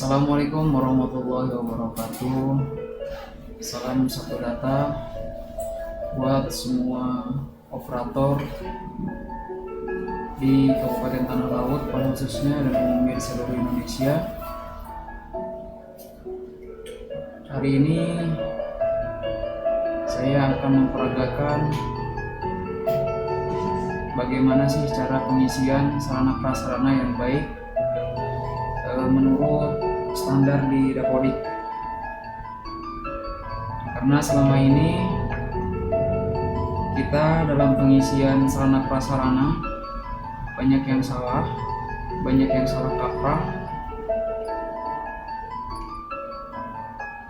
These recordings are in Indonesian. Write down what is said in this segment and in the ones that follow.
Assalamualaikum warahmatullahi wabarakatuh. Salam satu data buat semua operator di Kabupaten Tanah Laut pada khususnya dan umumnya di seluruh Indonesia. Hari ini saya akan memperagakan bagaimana sih cara pengisian sarana prasarana yang baik menurut standar di Dapodik. Karena selama ini kita dalam pengisian sarana prasarana banyak yang salah kaprah,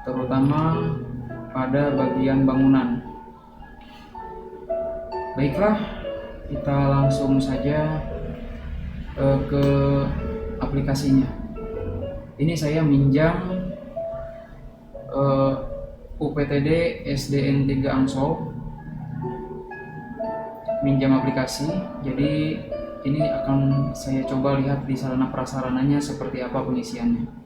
terutama pada bagian bangunan. Baiklah, kita langsung saja ke aplikasinya. Ini saya minjam UPTD SDN 3 Angsol, minjam aplikasi. Jadi ini akan saya coba lihat di sarana prasarananya seperti apa pengisiannya.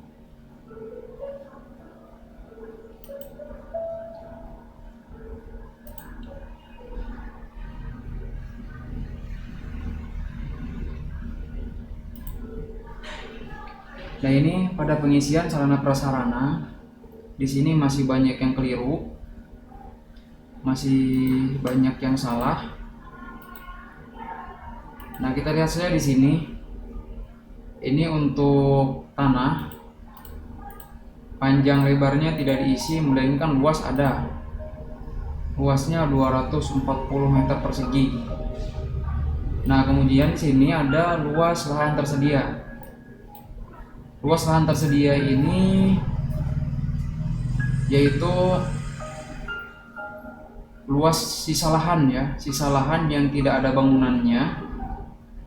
Nah, ini pada pengisian sarana prasarana, di sini masih banyak yang keliru, masih banyak yang salah. Nah, kita lihat saja di sini. Ini untuk tanah, panjang lebarnya tidak diisi, melainkan luas ada. Luasnya 240 meter persegi. Nah, kemudian di sini ada luas lahan tersedia. Luas lahan tersedia ini yaitu luas sisa lahan ya, sisa lahan yang tidak ada bangunannya,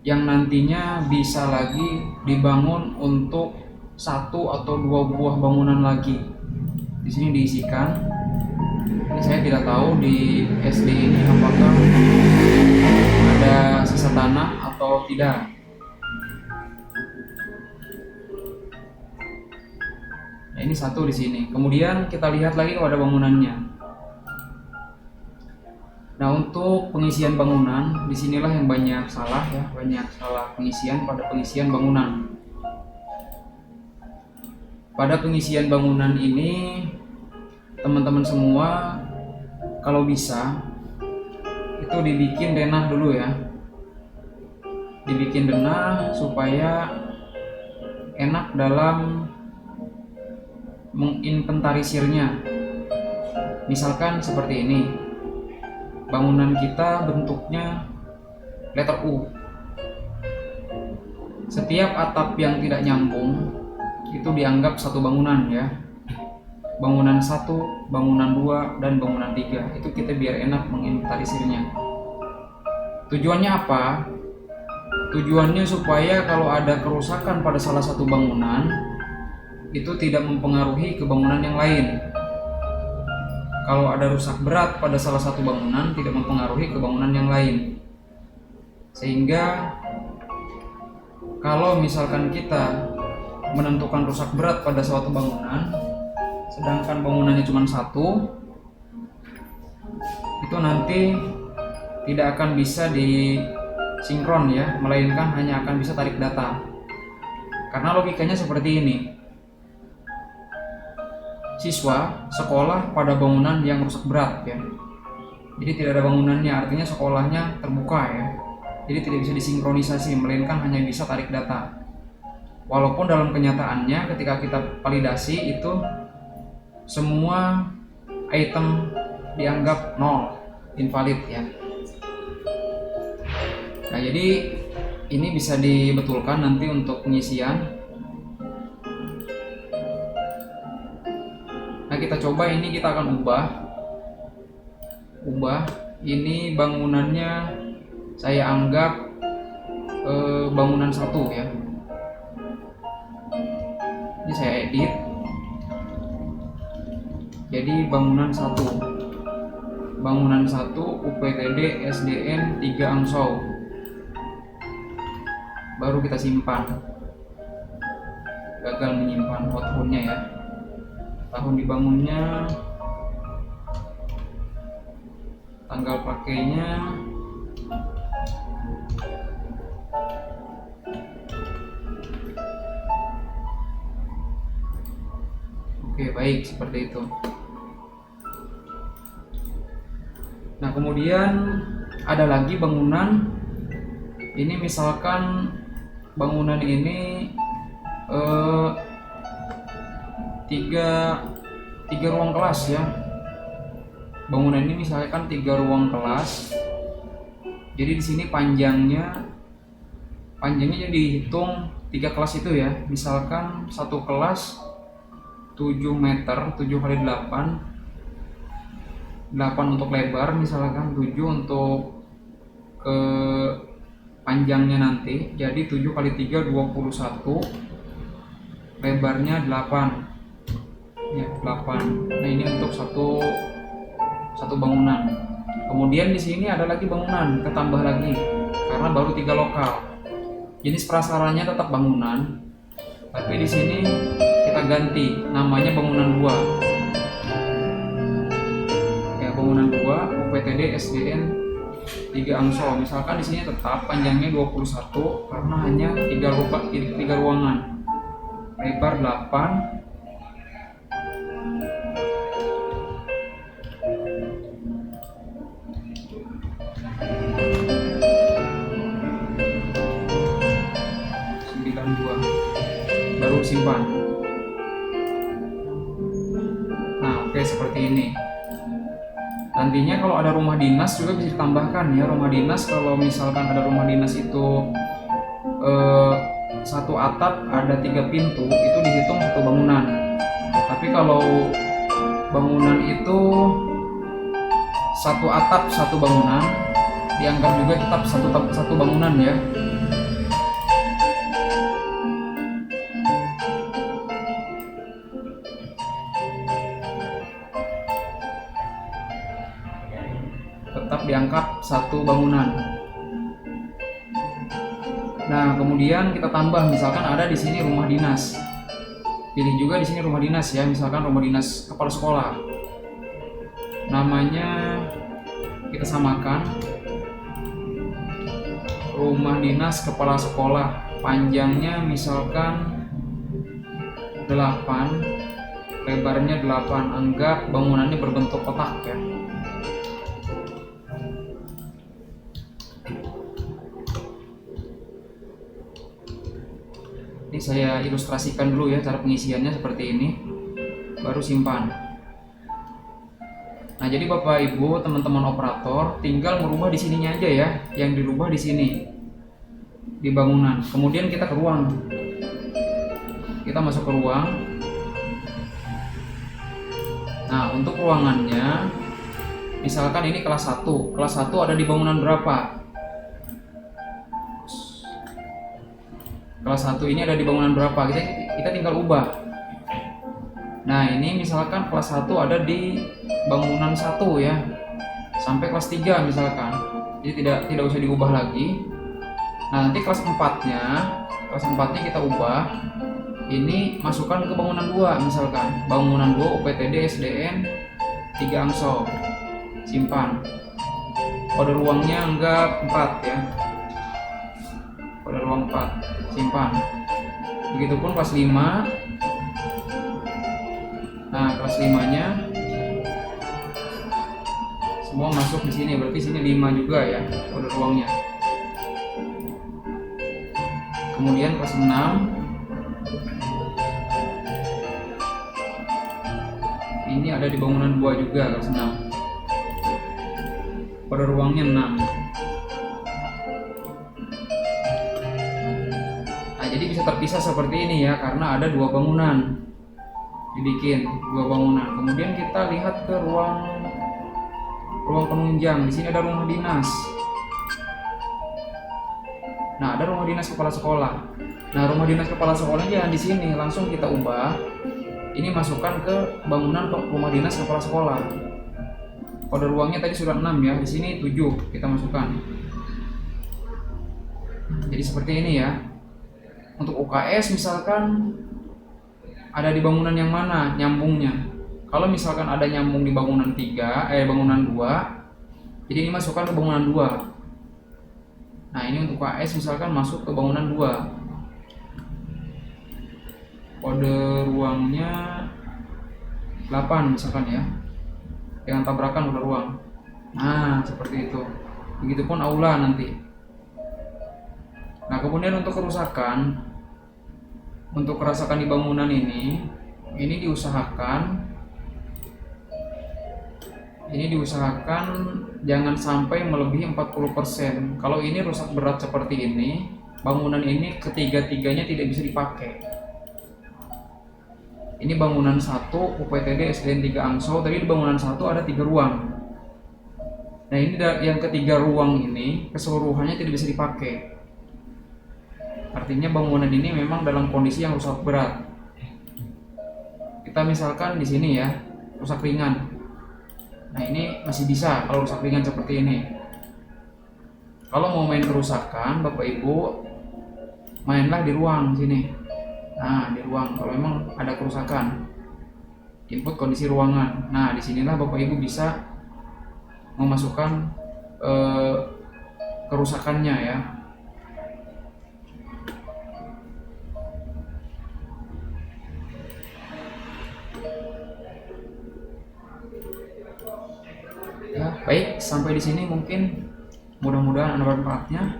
yang nantinya bisa lagi dibangun untuk satu atau dua buah bangunan lagi. Di sini diisikan. Ini saya tidak tahu di SD ini apakah ada sisa tanah atau tidak. Nah, ini satu di sini. Kemudian kita lihat lagi kepada bangunannya. Nah, untuk pengisian bangunan, disinilah yang banyak salah ya, banyak salah pengisian pada pengisian bangunan. Pada pengisian bangunan ini, teman-teman semua kalau bisa itu dibikin denah dulu ya. Dibikin denah supaya enak dalam menginventarisirnya. Misalkan seperti ini, bangunan kita bentuknya letter U. Setiap atap yang tidak nyambung itu dianggap satu bangunan ya. Bangunan 1, bangunan 2, dan bangunan 3. Itu kita biar enak menginventarisirnya. Tujuannya apa? Tujuannya supaya kalau ada kerusakan pada salah satu bangunan itu tidak mempengaruhi ke bangunan yang lain. Kalau ada rusak berat pada salah satu bangunan, tidak mempengaruhi ke bangunan yang lain. Sehingga kalau misalkan kita menentukan rusak berat pada suatu bangunan, sedangkan bangunannya cuma satu, itu nanti tidak akan bisa disinkron ya, melainkan hanya akan bisa tarik data. Karena logikanya seperti ini. Siswa sekolah pada bangunan yang rusak berat ya, jadi tidak ada bangunannya, artinya sekolahnya terbuka ya, jadi tidak bisa disinkronisasi, melainkan hanya bisa tarik data. Walaupun dalam kenyataannya ketika kita validasi itu semua item dianggap nol, invalid ya. Nah, jadi ini bisa dibetulkan nanti untuk pengisian. Nah, kita coba ini, kita akan ubah ini bangunannya saya anggap bangunan 1 ya. Ini saya edit jadi bangunan 1 UPTD SDN 3 Angsol. Baru kita simpan. gagal menyimpan. Tahunnya ya, tahun dibangunnya, tanggal pakainya, oke baik, seperti itu. Nah kemudian ada lagi bangunan ini, misalkan bangunan ini tiga ruang kelas ya. Bangunan ini misalkan 3 ruang kelas. Jadi di sini panjangnya jadi dihitung 3 kelas itu ya. Misalkan satu kelas 7 meter, 7 kali 8 untuk lebar, misalkan 7 untuk ke panjangnya nanti. Jadi 7 kali 3 21, lebarnya 8 ya, 8. Nah ini untuk satu bangunan. Kemudian di sini ada lagi bangunan, ketambah lagi karena baru 3 lokal. Jenis prasaranya tetap bangunan, tapi di sini kita ganti namanya bangunan 2. Ya, bangunan 2 UPTD SDN 3 Angsol. Misalkan di sini tetap panjangnya 21 karena hanya 3 ruangan. Lebar 8. Baru simpan. Nah oke, seperti ini. Nantinya kalau ada rumah dinas juga bisa ditambahkan ya. Rumah dinas, kalau misalkan ada rumah dinas itu satu atap ada 3 pintu, itu dihitung satu bangunan. Tapi kalau bangunan itu satu atap satu bangunan, dianggap juga tetap satu bangunan ya. Tetap dianggap satu bangunan. Nah, kemudian kita tambah, misalkan ada di sini rumah dinas. Pilih juga di sini rumah dinas ya, misalkan rumah dinas kepala sekolah. Namanya kita samakan. Rumah dinas kepala sekolah, panjangnya misalkan 8, lebarnya 8. Anggap bangunannya berbentuk kotak ya. Ini saya ilustrasikan dulu ya cara pengisiannya seperti ini, baru simpan. Nah jadi Bapak Ibu teman-teman operator tinggal merubah di sininya aja ya, yang dirubah di sini di bangunan. Kemudian kita ke ruang, kita masuk ke ruang. Nah untuk ruangannya, misalkan ini kelas 1. Kelas 1 ada di bangunan berapa? Kelas 1 ini ada di bangunan berapa? Kita tinggal ubah. Nah ini misalkan kelas 1 ada di bangunan 1 ya, sampai kelas 3 misalkan. Jadi tidak usah diubah lagi. Nah nanti kelas 4-nya kita ubah. Ini masukkan ke bangunan 2, misalkan bangunan 2 UPTD SDN 3 Angsol. Simpan. Kode ruangnya anggap 4 ya. Kode ruang 4. Simpan. Begitupun kelas 5. Nah, kelas 5-nya semua masuk di sini, berarti sini 5 juga ya kode ruangnya. Kemudian kelas 6. Ini ada di bangunan 2 juga, kelas 6. Kode ruangnya 6. Jadi bisa terpisah seperti ini ya, karena ada 2 bangunan dibikin, 2 bangunan. Kemudian kita lihat ke ruang penunjang. Di sini ada rumah dinas. Nah ada rumah dinas kepala sekolah. Nah rumah dinas kepala sekolahnya di sini langsung kita ubah. Ini masukkan ke bangunan rumah dinas kepala sekolah. Kode ruangnya tadi sudah 6 ya, di sini 7 kita masukkan. Jadi seperti ini ya. Untuk UKS misalkan ada di bangunan yang mana nyambungnya. Kalau misalkan ada nyambung di bangunan bangunan 2, jadi ini masukkan ke bangunan 2. Nah, ini untuk KS misalkan masuk ke bangunan 2. Kode ruangnya 8 misalkan ya. Dengan tabrakan kode ruang. Nah, seperti itu. Begitupun aula nanti. Nah, kemudian untuk kerusakan di bangunan ini diusahakan jangan sampai melebihi 40%. Kalau ini rusak berat seperti ini, bangunan ini ketiga-tiganya tidak bisa dipakai. Ini bangunan 1 UPTD SDN 3 Angsau. Tadi di bangunan 1 ada 3 ruang. Nah, ini yang ketiga ruang ini keseluruhannya tidak bisa dipakai. Artinya bangunan ini memang dalam kondisi yang rusak berat. Kita misalkan di sini ya, rusak ringan. Nah, ini masih bisa kalau rusak ringan seperti ini. Kalau mau main kerusakan, Bapak Ibu mainlah di ruang sini. Nah, di ruang kalau memang ada kerusakan. Input kondisi ruangan. Nah, disinilah Bapak Ibu bisa memasukkan kerusakannya ya. Ya, baik, sampai di sini mungkin mudah-mudahan ada manfaatnya.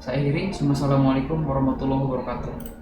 Saya akhiri. Wassalamualaikum warahmatullahi wabarakatuh.